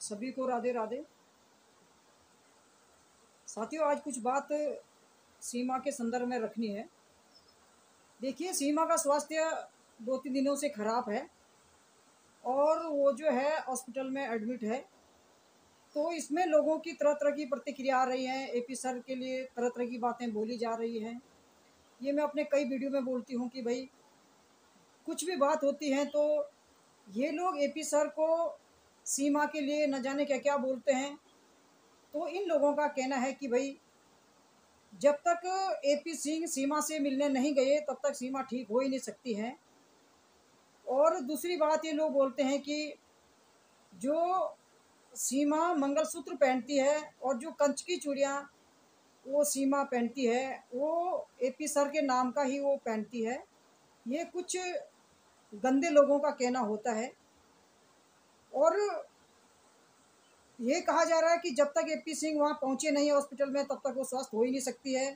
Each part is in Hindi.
सभी को राधे राधे। साथियों, आज कुछ बात सीमा के संदर्भ में रखनी है। देखिए, सीमा का स्वास्थ्य 2-3 दिनों से खराब है और वो जो है हॉस्पिटल में एडमिट है। तो इसमें लोगों की तरह तरह की प्रतिक्रिया आ रही हैं। एपी सर के लिए तरह तरह की बातें बोली जा रही हैं। ये मैं अपने कई वीडियो में बोलती हूँ कि भाई कुछ भी बात होती है तो ये लोग एपी सर को सीमा के लिए न जाने क्या क्या बोलते हैं। तो इन लोगों का कहना है कि भाई जब तक एपी सिंह सीमा से मिलने नहीं गए तब तक सीमा ठीक हो ही नहीं सकती है। और दूसरी बात ये लोग बोलते हैं कि जो सीमा मंगलसूत्र पहनती है और जो कंच की चूड़ियाँ वो सीमा पहनती है वो एपी सर के नाम का ही वो पहनती है। ये कुछ गंदे लोगों का कहना होता है और ये कहा जा रहा है कि जब तक एपी सिंह वहाँ पहुँचे नहीं हॉस्पिटल में तब तक वो स्वस्थ हो ही नहीं सकती है।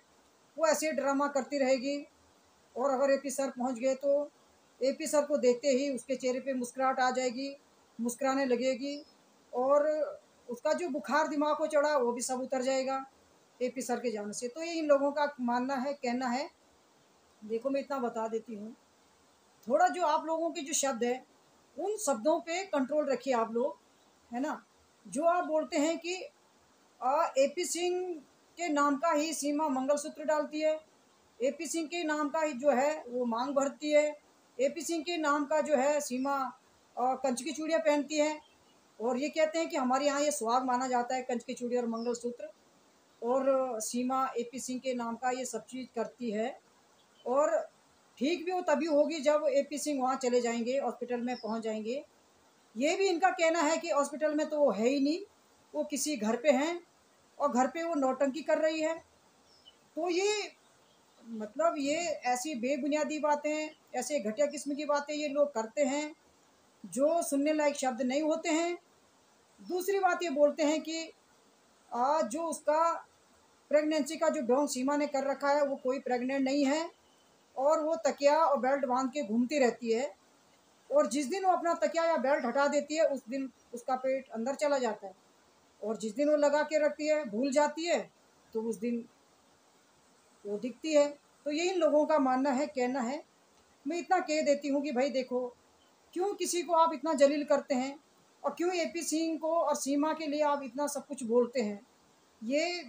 वो ऐसे ड्रामा करती रहेगी और अगर एपी सर पहुँच गए तो एपी सर को देखते ही उसके चेहरे पे मुस्कुराहट आ जाएगी, मुस्कुराने लगेगी और उसका जो बुखार दिमाग को चढ़ा वो भी सब उतर जाएगा एपी सर के जाने से। तो ये इन लोगों का मानना है, कहना है। देखो, मैं इतना बता देती हूँ, थोड़ा जो आप लोगों के जो शब्द है उन शब्दों पे कंट्रोल रखिए आप लोग, है ना। जो आप बोलते हैं कि एपी सिंह के नाम का ही सीमा मंगलसूत्र डालती है, एपी सिंह के नाम का ही जो है वो मांग भरती है, एपी सिंह के नाम का जो है सीमा कंच की चूड़ियाँ पहनती है और ये कहते हैं कि हमारे यहाँ ये सुहाग माना जाता है कंच की चूड़ी और मंगलसूत्र। और सीमा एपी सिंह के नाम का ये सब चीज़ करती है और ठीक भी वो तभी होगी जब एपी सिंह वहाँ चले जाएंगे, हॉस्पिटल में पहुँच जाएंगे। ये भी इनका कहना है कि हॉस्पिटल में तो वो है ही नहीं, वो किसी घर पे हैं और घर पे वो नौटंकी कर रही है। तो ये मतलब ये ऐसी बेबुनियादी बातें, ऐसे घटिया किस्म की बातें ये लोग करते हैं जो सुनने लायक शब्द नहीं होते हैं। दूसरी बात ये बोलते हैं कि जो उसका प्रेगनेंसी का जो ढोंग सीमा ने कर रखा है वो कोई प्रेग्नेंट नहीं है और वो तकिया और बेल्ट बांध के घूमती रहती है और जिस दिन वो अपना तकिया या बेल्ट हटा देती है उस दिन उसका पेट अंदर चला जाता है और जिस दिन वो लगा के रखती है, भूल जाती है, तो उस दिन वो दिखती है। तो ये इन लोगों का मानना है, कहना है। मैं इतना कह देती हूँ कि भाई देखो, क्यों किसी को आप इतना जलील करते हैं और क्यों एपी सिंह को और सीमा के लिए आप इतना सब कुछ बोलते हैं। ये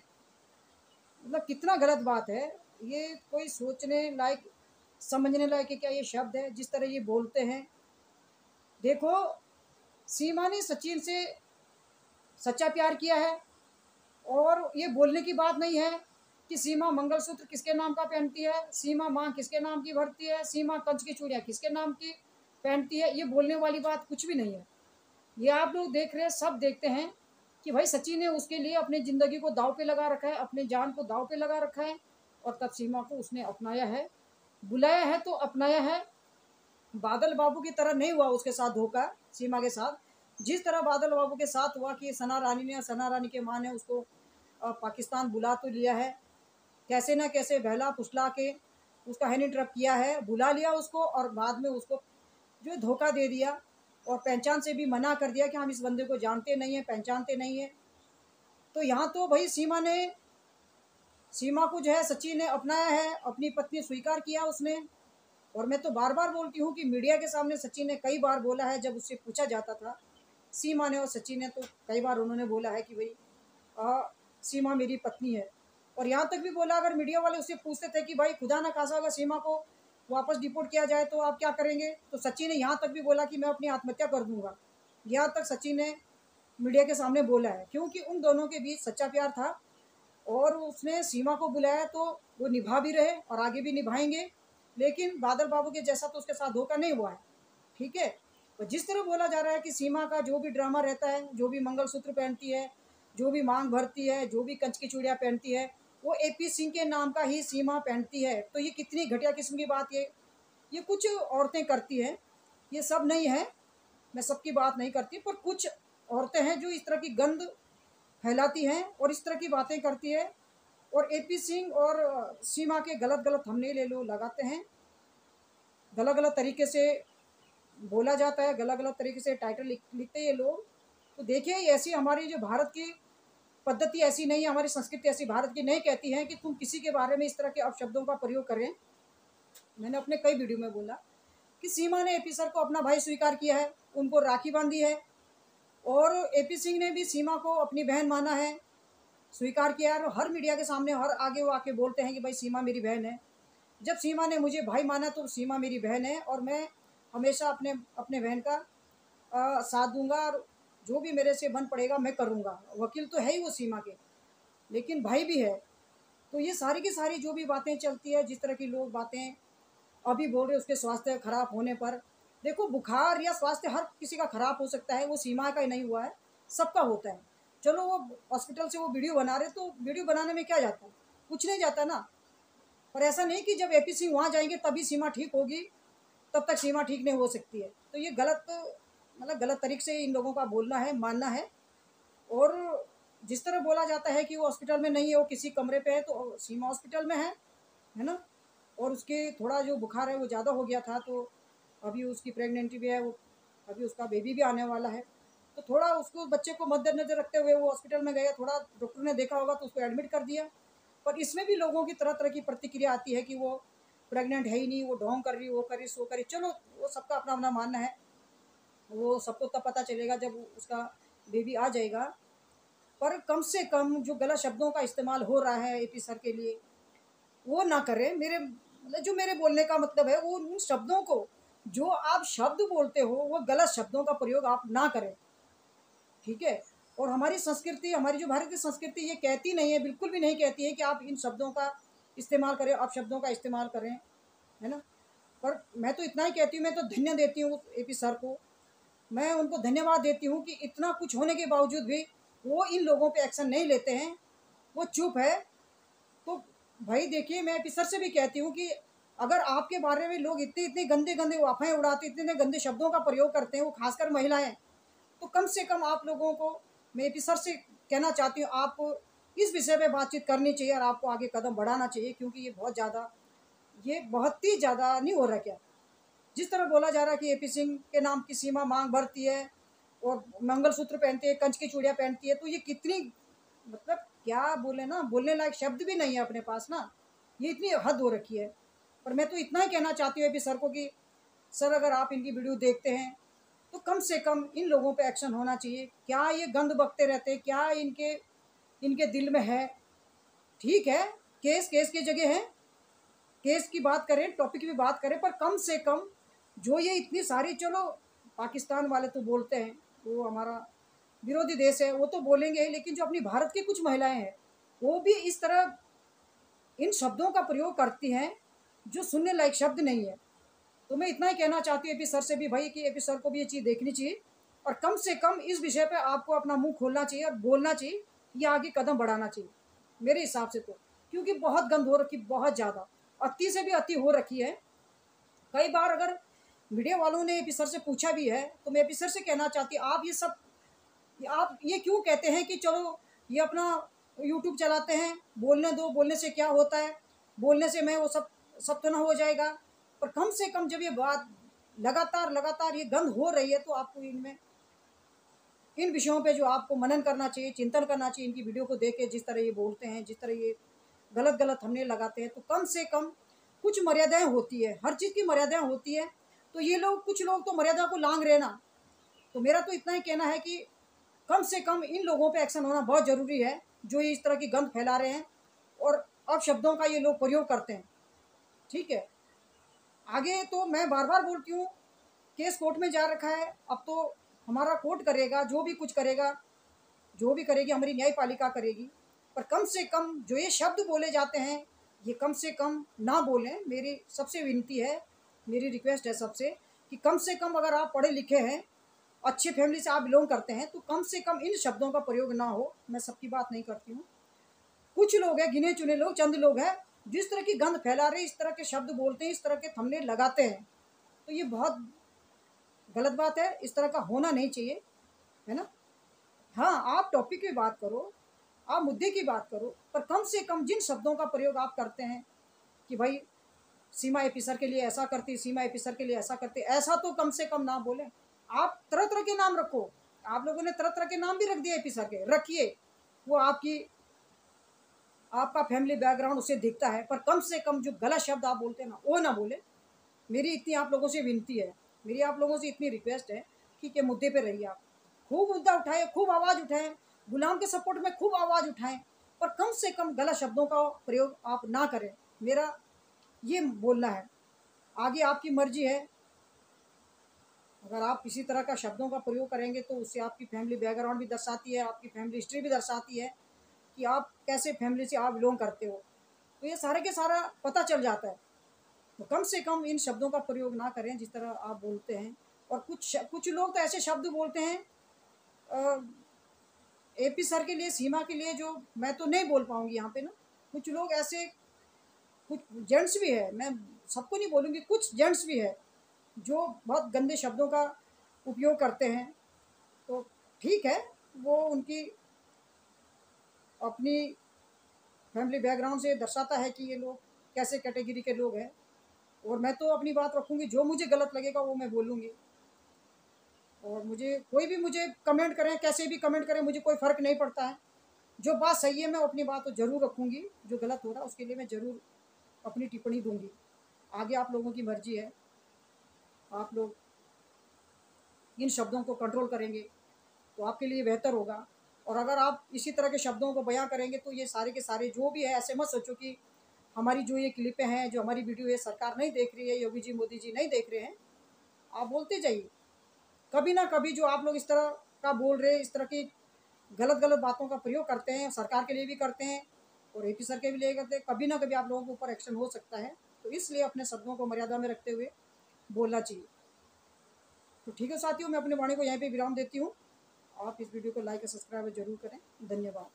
मतलब कितना गलत बात है। ये कोई सोचने लायक, समझने लायक है क्या ये शब्द है जिस तरह ये बोलते हैं। देखो, सीमा ने सचिन से सच्चा प्यार किया है और ये बोलने की बात नहीं है कि सीमा मंगलसूत्र किसके नाम का पहनती है, सीमा माँ किसके नाम की भरती है, सीमा कंच की चूड़ियाँ किसके नाम की पहनती है। ये बोलने वाली बात कुछ भी नहीं है। ये आप लोग देख रहे हैं, सब देखते हैं कि भाई सचिन ने उसके लिए अपनी ज़िंदगी को दाव पे लगा रखा है, अपनी जान को दाव पे लगा रखा है और तब सीमा को उसने अपनाया है, बुलाया है तो अपनाया है। बादल बाबू की तरह नहीं हुआ उसके साथ धोखा सीमा के साथ, जिस तरह बादल बाबू के साथ हुआ कि सना रानी के माँ ने उसको पाकिस्तान बुला तो लिया है, कैसे ना कैसे बहला फुसला के उसका हैंड ट्रैप किया है, बुला लिया उसको और बाद में उसको जो धोखा दे दिया और पहचान से भी मना कर दिया कि हम इस बंदे को जानते नहीं हैं, पहचानते नहीं हैं। तो यहाँ तो भाई सीमा को जो है सचिन ने अपनाया है, अपनी पत्नी स्वीकार किया उसने। और मैं तो बार बार बोलती हूँ कि मीडिया के सामने सचिन ने कई बार बोला है, जब उससे पूछा जाता था सीमा ने और सचिन ने, तो कई बार उन्होंने बोला है कि भाई सीमा मेरी पत्नी है। और यहाँ तक भी बोला, अगर मीडिया वाले उससे पूछते थे कि भाई खुदा ना खासा अगर सीमा को वापस डिपोर्ट किया जाए तो आप क्या करेंगे, तो सचिन ने यहाँ तक भी बोला कि मैं अपनी आत्महत्या कर दूंगा। यहाँ तक सचिन ने मीडिया के सामने बोला है, क्योंकि उन दोनों के बीच सच्चा प्यार था और उसने सीमा को बुलाया तो वो निभा भी रहे और आगे भी निभाएंगे। लेकिन बादल बाबू के जैसा तो उसके साथ धोखा नहीं हुआ है, ठीक है। और जिस तरह बोला जा रहा है कि सीमा का जो भी ड्रामा रहता है, जो भी मंगलसूत्र पहनती है, जो भी मांग भरती है, जो भी कंच की चूड़ियाँ पहनती है, वो एपी सिंह के नाम का ही सीमा पहनती है। तो ये कितनी घटिया किस्म की बात ये कुछ औरतें करती हैं। ये सब नहीं है, मैं सबकी बात नहीं करती, पर कुछ औरतें हैं जो इस तरह की गंद फैलाती हैं और इस तरह की बातें करती है और एपी सिंह और सीमा के गलत गलत थंबनेल ये लोग लगाते हैं, गलत गलत तरीके से बोला जाता है, गलत गलत तरीके से टाइटल लिखते हैं ये लोग। तो देखिए ऐसी हमारी जो भारत की पद्धति ऐसी नहीं है, हमारी संस्कृति ऐसी भारत की नहीं कहती है कि तुम किसी के बारे में इस तरह के अपशब्दों का प्रयोग करें। मैंने अपने कई वीडियो में बोला कि सीमा ने एपी सर को अपना भाई स्वीकार किया है, उनको राखी बांधी है, और एपी सिंह ने भी सीमा को अपनी बहन माना है, स्वीकार किया है। और हर मीडिया के सामने हर आगे वो आके बोलते हैं कि भाई सीमा मेरी बहन है। जब सीमा ने मुझे भाई माना तो सीमा मेरी बहन है, और मैं हमेशा अपने अपने बहन का साथ दूंगा, और जो भी मेरे से बन पड़ेगा मैं करूँगा। वकील तो है ही वो सीमा के, लेकिन भाई भी है। तो ये सारी की सारी जो भी बातें चलती है, जिस तरह की लोग बातें अभी बोल रहे उसके स्वास्थ्य खराब होने पर, देखो बुखार या स्वास्थ्य हर किसी का खराब हो सकता है, वो सीमा का ही नहीं हुआ है, सबका होता है। चलो वो हॉस्पिटल से वो वीडियो बना रहे तो वीडियो बनाने में क्या जाता है, कुछ नहीं जाता ना। पर ऐसा नहीं कि जब एपी सिंह वहाँ जाएंगे तभी सीमा ठीक होगी, तब तक सीमा ठीक नहीं हो सकती है। तो ये गलत, मतलब गलत तरीके से इन लोगों का बोलना है, मानना है। और जिस तरह बोला जाता है कि वो हॉस्पिटल में नहीं है, वो किसी कमरे पे है, तो सीमा हॉस्पिटल में है ना। और उसके थोड़ा जो बुखार है वो ज़्यादा हो गया था, तो अभी उसकी प्रेगनेंसी भी है, वो अभी उसका बेबी भी आने वाला है। तो थोड़ा उसको बच्चे को मद्देनजर रखते हुए वो हॉस्पिटल में गया, थोड़ा डॉक्टर ने देखा होगा तो उसको एडमिट कर दिया। पर इसमें भी लोगों की तरह तरह की प्रतिक्रिया आती है कि वो प्रेग्नेंट है ही नहीं, वो ढोंग कर रही, वो करी सो करी। चलो वो सबका अपना अपना मानना है, वो सबको तब पता चलेगा जब उसका बेबी आ जाएगा। पर कम से कम जो गलत शब्दों का इस्तेमाल हो रहा है एपी सर के लिए, वो ना करें। मेरे मतलब जो मेरे बोलने का मतलब है, वो उन शब्दों को, जो आप शब्द बोलते हो वो गलत शब्दों का प्रयोग आप ना करें, ठीक है। और हमारी संस्कृति, हमारी जो भारतीय संस्कृति ये कहती नहीं है, बिल्कुल भी नहीं कहती है कि आप इन शब्दों का इस्तेमाल करें, आप शब्दों का इस्तेमाल करें, है ना। पर मैं तो इतना ही कहती हूँ, मैं तो धन्य देती हूँ एपी सर को, मैं उनको धन्यवाद देती हूँ कि इतना कुछ होने के बावजूद भी वो इन लोगों पे एक्शन नहीं लेते हैं, वो चुप है। तो भाई देखिए, मैं एपी सर से भी कहती हूँ कि अगर आपके बारे में लोग इतने इतने गंदे गंदे अफवाहें उड़ाते, इतने इतने गंदे शब्दों का प्रयोग करते हैं, वो खासकर महिलाएं, तो कम से कम आप लोगों को, मैं एपी सर से कहना चाहती हूँ, आप इस विषय पे बातचीत करनी चाहिए और आपको आगे कदम बढ़ाना चाहिए, क्योंकि ये बहुत ही ज़्यादा नहीं हो रहा क्या। जिस तरह बोला जा रहा है कि एपी सिंह के नाम की सीमा मांग भरती है और मंगलसूत्र पहनती है, कंच की चूड़ियाँ पहनती है, तो ये कितनी, मतलब क्या बोले ना, बोलने लायक शब्द भी नहीं है अपने पास ना, ये इतनी हद हो रखी है। पर मैं तो इतना ही कहना चाहती हूँ एपी सर को कि सर अगर आप इनकी वीडियो देखते हैं तो कम से कम इन लोगों पे एक्शन होना चाहिए। क्या ये गंद बकते रहते हैं, क्या इनके इनके दिल में है। ठीक है, केस केस की जगह है, केस की बात करें, टॉपिक की भी बात करें, पर कम से कम जो ये इतनी सारी, चलो पाकिस्तान वाले तो बोलते हैं, वो हमारा विरोधी देश है, वो तो बोलेंगे ही, लेकिन जो अपनी भारत की कुछ महिलाएं हैं वो भी इस तरह इन शब्दों का प्रयोग करती हैं जो सुनने लायक शब्द नहीं है। तो मैं इतना ही कहना चाहती हूँ एपी सर से भी भाई, कि एपी सर को भी ये चीज़ देखनी चाहिए, और कम से कम इस विषय पे आपको अपना मुंह खोलना चाहिए और बोलना चाहिए, या आगे कदम बढ़ाना चाहिए मेरे हिसाब से। तो क्योंकि बहुत गंद हो रखी, बहुत ज़्यादा अति से भी अति हो रखी है। कई बार अगर मीडिया वालों ने एपी सर से पूछा भी है तो मैं एपी सर से कहना चाहती हूँ, आप ये क्यों कहते हैं कि चलो ये अपना यूट्यूब चलाते हैं, बोलने दो, बोलने से क्या होता है, बोलने से मैं वो सब तो ना हो जाएगा। पर कम से कम जब ये बात लगातार लगातार ये गंद हो रही है, तो आपको इनमें, इन विषयों पे जो आपको मनन करना चाहिए, चिंतन करना चाहिए। इनकी वीडियो को देख के जिस तरह ये बोलते हैं, जिस तरह ये गलत गलत थंबनेल लगाते हैं, तो कम से कम कुछ मर्यादाएं होती है, हर चीज़ की मर्यादाएं होती है। तो ये लोग, कुछ लोग तो मर्यादा को लांघ रहे ना। तो मेरा तो इतना ही कहना है कि कम से कम इन लोगों पे एक्शन होना बहुत ज़रूरी है, जो ये इस तरह की गंद फैला रहे हैं और अब शब्दों का ये लोग प्रयोग करते हैं, ठीक है। आगे तो मैं बार बार बोलती हूँ, केस कोर्ट में जा रखा है, अब तो हमारा कोर्ट करेगा, जो भी कुछ करेगा, जो भी करेगी हमारी न्यायपालिका करेगी। पर कम से कम जो ये शब्द बोले जाते हैं, ये कम से कम ना बोलें। मेरी सबसे विनती है, मेरी रिक्वेस्ट है सबसे, कि कम से कम अगर आप पढ़े लिखे हैं, अच्छे फैमिली से आप बिलोंग करते हैं, तो कम से कम इन शब्दों का प्रयोग ना हो। मैं सबकी बात नहीं करती हूँ, कुछ लोग हैं, गिने चुने लोग, चंद लोग हैं, जिस तरह की गंद फैला रहे, इस तरह के शब्द बोलते हैं, इस तरह के थंबनेल लगाते हैं, तो ये बहुत गलत बात है, इस तरह का होना नहीं चाहिए, है ना। हाँ, आप टॉपिक की बात करो, आप मुद्दे की बात करो, पर कम से कम जिन शब्दों का प्रयोग आप करते हैं कि भाई सीमा एपी सर के लिए ऐसा करती, सीमा एपी सर के लिए ऐसा करती, ऐसा तो कम से कम ना बोलें। आप तरह तरह के नाम रखो, आप लोगों ने तरह तरह के नाम भी रख दिए एपी सर के, रखिए, वो आपका फैमिली बैकग्राउंड उसे दिखता है, पर कम से कम जो गलत शब्द आप बोलते हैं ना, वो ना बोले। मेरी इतनी आप लोगों से विनती है, मेरी आप लोगों से इतनी रिक्वेस्ट है कि के मुद्दे पे रहिए आप, खूब मुद्दा उठाएं, खूब आवाज़ उठाएं, गुलाम के सपोर्ट में खूब आवाज़ उठाएं, पर कम से कम गलत शब्दों का प्रयोग आप ना करें। मेरा ये बोलना है। आगे आपकी मर्जी है, अगर आप किसी तरह का शब्दों का प्रयोग करेंगे तो उससे आपकी फैमिली बैकग्राउंड भी दर्शाती है, आपकी फैमिली हिस्ट्री भी दर्शाती है कि आप कैसे फैमिली से आप बिलोंग करते हो, तो ये सारे के सारा पता चल जाता है। तो कम से कम इन शब्दों का प्रयोग ना करें जिस तरह आप बोलते हैं। और कुछ लोग तो ऐसे शब्द बोलते हैं एपी सर के लिए, सीमा के लिए, जो मैं तो नहीं बोल पाऊंगी यहाँ पे ना। कुछ लोग ऐसे, कुछ जेंट्स भी है, मैं सबको नहीं बोलूँगी, कुछ जेंट्स भी है जो बहुत गंदे शब्दों का उपयोग करते हैं। तो ठीक है, वो उनकी अपनी फैमिली बैकग्राउंड से दर्शाता है कि ये लोग कैसे कैटेगरी के लोग हैं। और मैं तो अपनी बात रखूँगी, जो मुझे गलत लगेगा वो मैं बोलूँगी। और मुझे कोई भी मुझे कमेंट करें, कैसे भी कमेंट करें, मुझे कोई फ़र्क नहीं पड़ता है। जो बात सही है मैं अपनी बात तो ज़रूर रखूँगी, जो गलत हो रहा है उसके लिए मैं ज़रूर अपनी टिप्पणी दूँगी। आगे आप लोगों की मर्ज़ी है, आप लोग इन शब्दों को कंट्रोल करेंगे तो आपके लिए बेहतर होगा। और अगर आप इसी तरह के शब्दों को बयां करेंगे तो ये सारे के सारे जो भी है, ऐसे मत सोचो कि हमारी जो ये क्लिपें हैं, जो हमारी वीडियो है, सरकार नहीं देख रही है, योगी जी मोदी जी नहीं देख रहे हैं। आप बोलते जाइए, कभी ना कभी जो आप लोग इस तरह का बोल रहे हैं, इस तरह की गलत गलत बातों का प्रयोग करते हैं, सरकार के लिए भी करते हैं और एपी सर के भी लिए करते हैं, कभी ना कभी आप लोगों के ऊपर एक्शन हो सकता है। तो इसलिए अपने शब्दों को मर्यादा में रखते हुए बोलना चाहिए। तो ठीक है साथियों, मैं अपनी वाणी को यहीं पे विराम देती हूँ। आप इस वीडियो को लाइक और सब्सक्राइब जरूर करें। धन्यवाद।